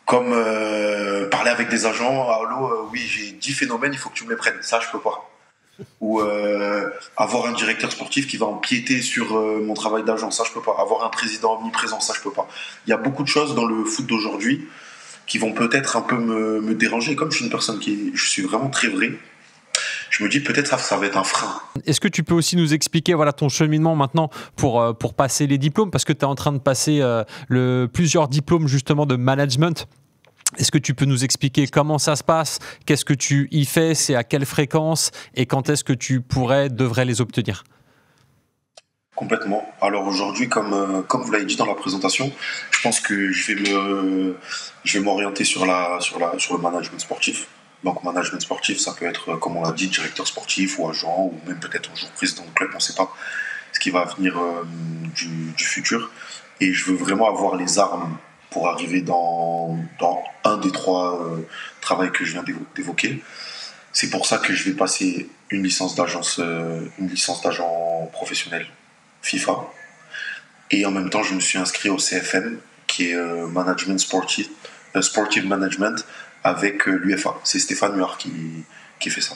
Comme parler avec des agents, allô, oui, j'ai 10 phénomènes, il faut que tu me les prennes. Ça, je peux pas. Ou avoir un directeur sportif qui va empiéter sur mon travail d'agent, ça, je peux pas. Avoir un président omniprésent, ça, je peux pas. Il y a beaucoup de choses dans le foot d'aujourd'hui qui vont peut-être un peu me déranger. Comme je suis une personne je suis vraiment très vrai, je me dis peut-être ça va être un frein. Est-ce que tu peux aussi nous expliquer ton cheminement maintenant pour passer les diplômes, parce que tu es en train de passer plusieurs diplômes justement de management. Est-ce que tu peux nous expliquer comment ça se passe, qu'est-ce que tu y fais, c'est à quelle fréquence et quand est-ce que tu devrais les obtenir? Complètement. Alors aujourd'hui, comme vous l'avez dit dans la présentation, je pense que je vais m'orienter sur le management sportif. Donc management sportif, ça peut être, comme on l'a dit, directeur sportif ou agent, ou même peut-être un jour président de club, on ne sait pas ce qui va venir du futur. Et je veux vraiment avoir les armes pour arriver dans un des trois travails que je viens d'évoquer. C'est pour ça que je vais passer une licence d'agent professionnel FIFA. Et en même temps, je me suis inscrit au CFM, qui est Sportive Management, avec l'UFA. C'est Stéphane Huard qui fait ça.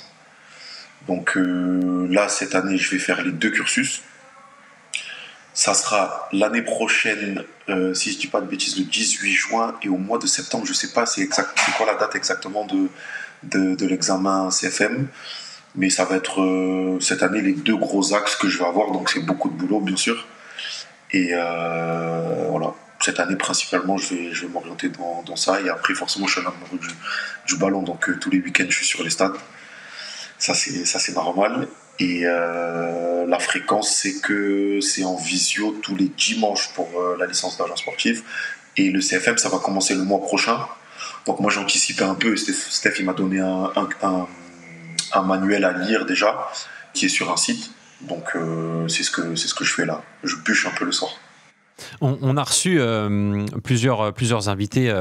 Donc là, cette année, je vais faire les deux cursus. Ça sera l'année prochaine, si je ne dis pas de bêtises, le 18 juin, et au mois de septembre, je ne sais pas c'est quoi la date exactement de l'examen CFM, mais ça va être cette année les deux gros axes que je vais avoir, donc c'est beaucoup de boulot bien sûr. Et voilà, cette année principalement je vais m'orienter dans ça, et après forcément je suis un amoureux du ballon, donc tous les week-ends je suis sur les stades, ça c'est normal. Et la fréquence, c'est que c'est en visio tous les dimanches pour la licence d'agent sportif, et le CFM ça va commencer le mois prochain. Donc moi j'ai anticipé un peu, Steph il m'a donné un manuel à lire déjà, qui est sur un site. Donc c'est ce que je fais là. Je bûche un peu le soir. On a reçu plusieurs invités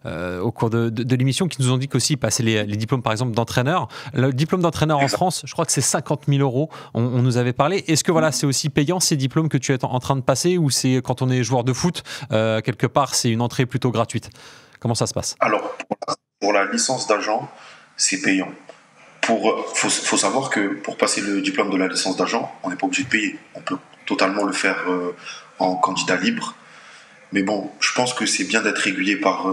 au cours de l'émission qui nous ont dit qu'aussi passer les diplômes par exemple d'entraîneur. Le diplôme d'entraîneur en France, je crois que c'est 50 000 €. On nous avait parlé. Est-ce que c'est aussi payant ces diplômes que tu es en train de passer, ou c'est quand on est joueur de foot, quelque part c'est une entrée plutôt gratuite? Comment ça se passe? Alors pour la licence d'agent, c'est payant. Faut savoir que pour passer le diplôme de la licence d'agent, on n'est pas obligé de payer. On peut totalement le faire en candidat libre. Mais bon, je pense que c'est bien d'être régulier par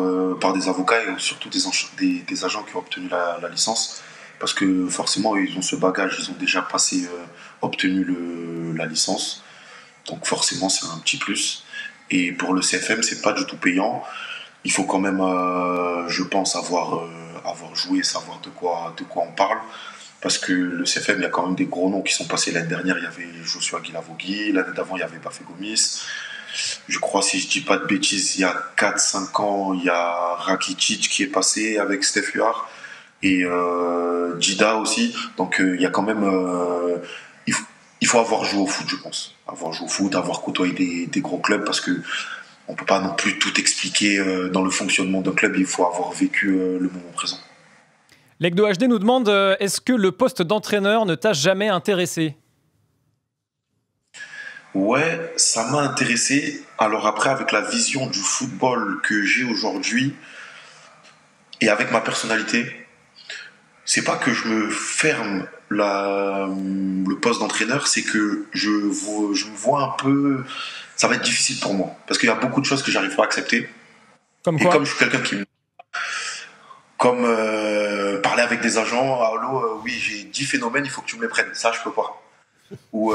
des avocats, et surtout des agents qui ont obtenu la licence. Parce que forcément, ils ont ce bagage, ils ont déjà obtenu la licence. Donc forcément, c'est un petit plus. Et pour le CFM, c'est pas du tout payant. Il faut quand même, je pense, avoir joué, savoir de quoi on parle. Parce que le CFM, il y a quand même des gros noms qui sont passés l'année dernière. Il y avait Joshua Guilavogui, l'année d'avant, il y avait Bafé Gomis. Je crois, si je dis pas de bêtises, il y a 4-5 ans, il y a Rakitic qui est passé avec Steph Huard, et Djida aussi. Donc il y a quand même... il faut avoir joué au foot, je pense. Avoir joué au foot, avoir côtoyé des gros clubs, parce que on peut pas non plus tout expliquer dans le fonctionnement d'un club. Il faut avoir vécu le moment présent. Legdo HD nous demande est-ce que le poste d'entraîneur ne t'a jamais intéressé? Ouais, ça m'a intéressé. Alors après, avec la vision du football que j'ai aujourd'hui et avec ma personnalité, c'est pas que je me ferme le poste d'entraîneur, c'est que je me vois un peu... Ça va être difficile pour moi, parce qu'il y a beaucoup de choses que j'arrive pas à accepter. Comme Et quoi? comme je suis quelqu'un Comme parler avec des agents, allô, oui, j'ai 10 phénomènes, il faut que tu me les prennes. Ça, je peux pas. Ou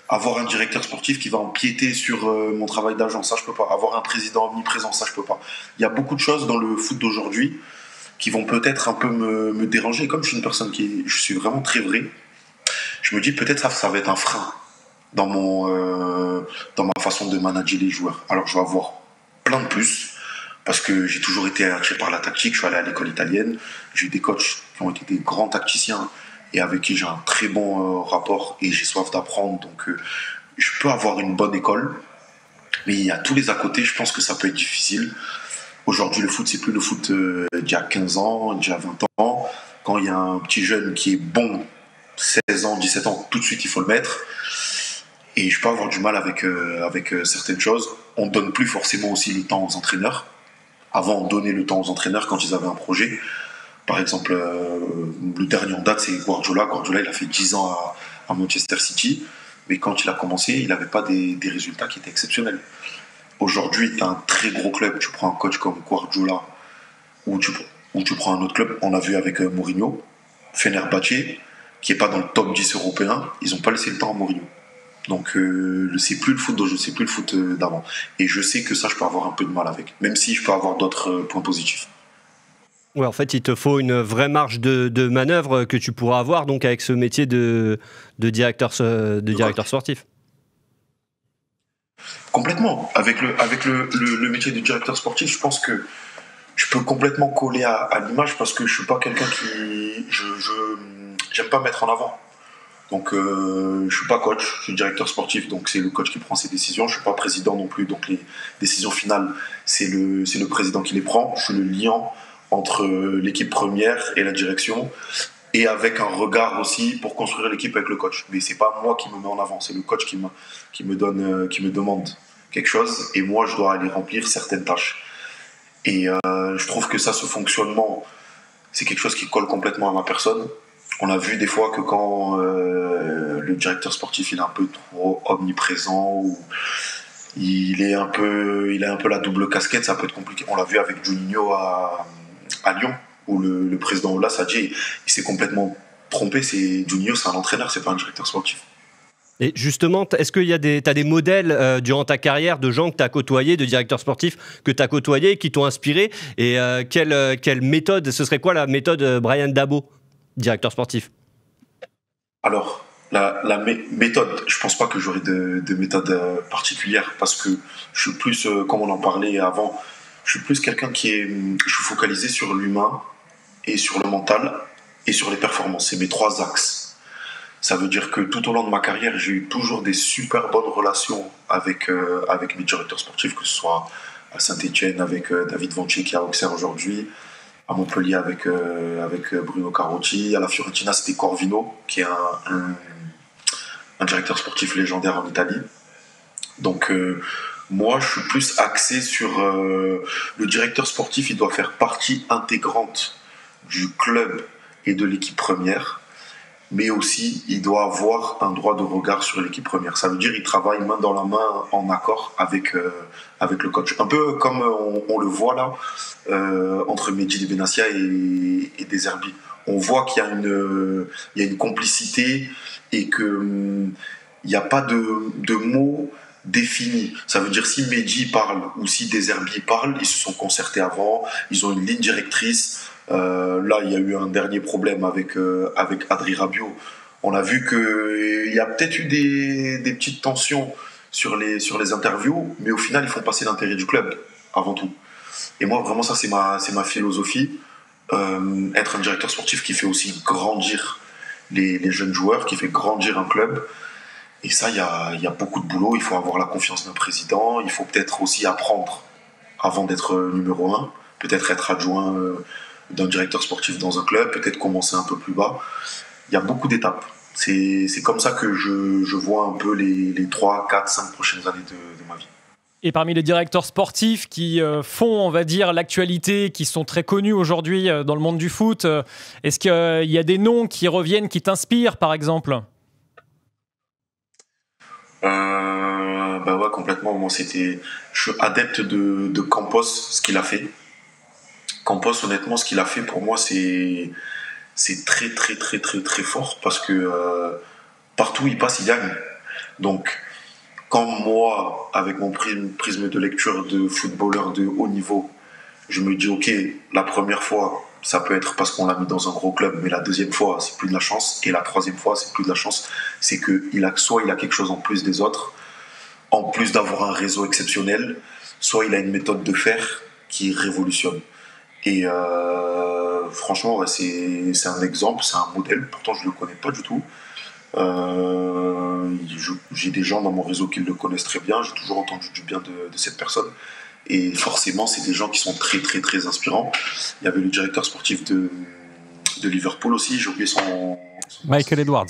avoir un directeur sportif qui va empiéter sur mon travail d'agent, ça, je peux pas. Avoir un président omniprésent, ça, je peux pas. Il y a beaucoup de choses dans le foot d'aujourd'hui qui vont peut-être un peu me déranger. Comme je suis une personne je suis vraiment très vrai, je me dis peut-être ça va être un frein dans dans ma façon de manager les joueurs. Alors je vais avoir plein de plus, parce que j'ai toujours été attiré par la tactique. Je suis allé à l'école italienne, j'ai eu des coachs qui ont été des grands tacticiens et avec qui j'ai un très bon rapport, et j'ai soif d'apprendre. Donc je peux avoir une bonne école, mais il y a tous les à côté. Je pense que ça peut être difficile. Aujourd'hui, le foot, c'est plus le foot d'il y a 15 ans, d'il y a 20 ans. Quand il y a un petit jeune qui est bon, 16 ans, 17 ans, tout de suite, il faut le mettre. Et je peux avoir du mal avec certaines choses. On ne donne plus forcément aussi le temps aux entraîneurs. Avant, on donnait le temps aux entraîneurs quand ils avaient un projet. Par exemple, le dernier en date, c'est Guardiola. Guardiola, il a fait 10 ans à Manchester City, mais quand il a commencé, il n'avait pas des résultats qui étaient exceptionnels. Aujourd'hui, tu as un très gros club, tu prends un coach comme Guardiola, ou tu prends un autre club, on l'a vu avec Mourinho, Fenerbahçe, qui n'est pas dans le top 10 européen, ils n'ont pas laissé le temps à Mourinho. Donc c'est plus le foot dont je sais plus le foot d'avant. Et je sais que ça, je peux avoir un peu de mal avec, même si je peux avoir d'autres points positifs. Ouais, en fait, il te faut une vraie marge de manœuvre que tu pourras avoir donc avec ce métier de directeur sportif. Complètement. Avec le métier de directeur sportif, je pense que je peux complètement coller à l'image parce que je suis pas quelqu'un qui... j'aime pas mettre en avant. Donc je suis pas coach, je suis directeur sportif, donc c'est le coach qui prend ses décisions. Je suis pas président non plus, donc les décisions finales, c'est le président qui les prend. Je suis le liant entre l'équipe première et la direction, et avec un regard aussi pour construire l'équipe avec le coach. Mais c'est pas moi qui me mets en avant, c'est le coach qui me demande quelque chose, et moi je dois aller remplir certaines tâches. Et je trouve que ça, ce fonctionnement, c'est quelque chose qui colle complètement à ma personne. On a vu des fois que quand le directeur sportif il est un peu trop omniprésent, ou il a un peu la double casquette, ça peut être compliqué. On l'a vu avec Juninho à Lyon, où le président Aulas a dit, il s'est complètement trompé. Juninho, c'est un entraîneur, c'est pas un directeur sportif. Et justement, est-ce que tu as des modèles durant ta carrière de gens que tu as côtoyés, de directeurs sportifs que tu as côtoyés, qui t'ont inspiré? Et quelle méthode, ce serait quoi la méthode Brian Dabo, directeur sportif? Alors, la méthode, je pense pas que j'aurai de méthode particulière, parce que je suis plus, comme on en parlait avant, je suis plus quelqu'un je suis focalisé sur l'humain et sur le mental et sur les performances. C'est mes 3 axes. Ça veut dire que tout au long de ma carrière, j'ai eu toujours des super bonnes relations avec mes directeurs sportifs, que ce soit à Saint-Etienne avec David Vanchi qui est à Auxerre aujourd'hui, à Montpellier avec Bruno Carotti, à la Fiorentina c'était Corvino qui est un directeur sportif légendaire en Italie. Donc moi je suis plus axé sur le directeur sportif, il doit faire partie intégrante du club et de l'équipe première, mais aussi il doit avoir un droit de regard sur l'équipe première. Ça veut dire qu'il travaille main dans la main en accord avec le coach. Un peu comme on le voit là entre Mehdi Benassia et De Zerbi. On voit qu'il y a une complicité et qu'il n'y a pas de mots définis. Ça veut dire si Mehdi parle ou si De Zerbi parle, ils se sont concertés avant, ils ont une ligne directrice. Là, il y a eu un dernier problème avec Adri Rabiot. On a vu qu'il y a peut-être eu des petites tensions sur les interviews, mais au final, ils font passer l'intérêt du club avant tout. Et moi, vraiment, ça, c'est ma philosophie. Être un directeur sportif qui fait aussi grandir les jeunes joueurs, qui fait grandir un club. Et ça, il y a beaucoup de boulot. Il faut avoir la confiance d'un président. Il faut peut-être aussi apprendre avant d'être numéro 1. Peut-être être adjoint d'un directeur sportif dans un club, peut-être commencer un peu plus bas. Il y a beaucoup d'étapes. C'est comme ça que je vois un peu les 3, 4, 5 prochaines années de ma vie. Et parmi les directeurs sportifs qui font, on va dire, l'actualité, qui sont très connus aujourd'hui dans le monde du foot, est-ce qu'il y a des noms qui reviennent, qui t'inspirent, par exemple ? Bah ouais, complètement. Moi, je suis adepte de Campos, ce qu'il a fait. Campos, honnêtement, ce qu'il a fait pour moi, c'est très, très, très, très, très fort, parce que partout où il passe, il gagne. Donc, quand moi, avec mon prisme de lecture de footballeur de haut niveau, je me dis, ok, la première fois, ça peut être parce qu'on l'a mis dans un gros club, mais la deuxième fois, c'est plus de la chance, et la troisième fois, c'est plus de la chance. C'est que soit il a quelque chose en plus des autres, en plus d'avoir un réseau exceptionnel, soit il a une méthode de faire qui révolutionne. Et franchement, ouais, c'est un exemple, c'est un modèle. Pourtant, je ne le connais pas du tout. J'ai des gens dans mon réseau qui le connaissent très bien. J'ai toujours entendu du bien de cette personne. Et forcément, c'est des gens qui sont très, très, très inspirants. Il y avait le directeur sportif de Liverpool aussi. J'ai oublié son Michael Edwards.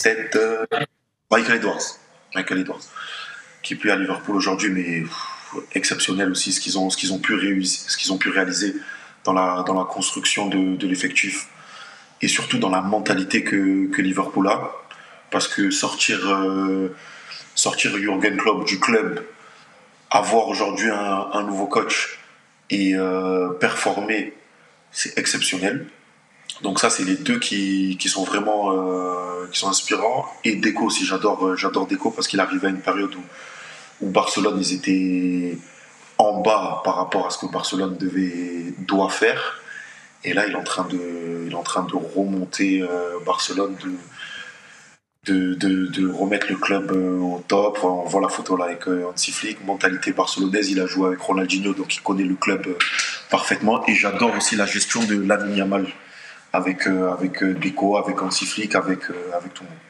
Michael Edwards. Qui est plus à Liverpool aujourd'hui, mais exceptionnel aussi ce qu'ils ont pu réaliser dans la construction de l'effectif et surtout dans la mentalité que Liverpool a, parce que sortir Jürgen Klopp du club, avoir aujourd'hui un nouveau coach et performer, c'est exceptionnel. Donc ça, c'est les deux qui sont vraiment qui sont inspirants. Et Deco aussi, j'adore Deco parce qu'il arrive à une période où Barcelone, ils étaient en bas par rapport à ce que Barcelone doit faire. Et là, il est en train de remonter Barcelone, de remettre le club au top. Enfin, on voit la photo là avec Hansi Flick, mentalité barcelonaise. Il a joué avec Ronaldinho, donc il connaît le club parfaitement. Et j'adore aussi la gestion de Lamine Yamal avec Deco, avec Hansi Flick, avec tout le monde.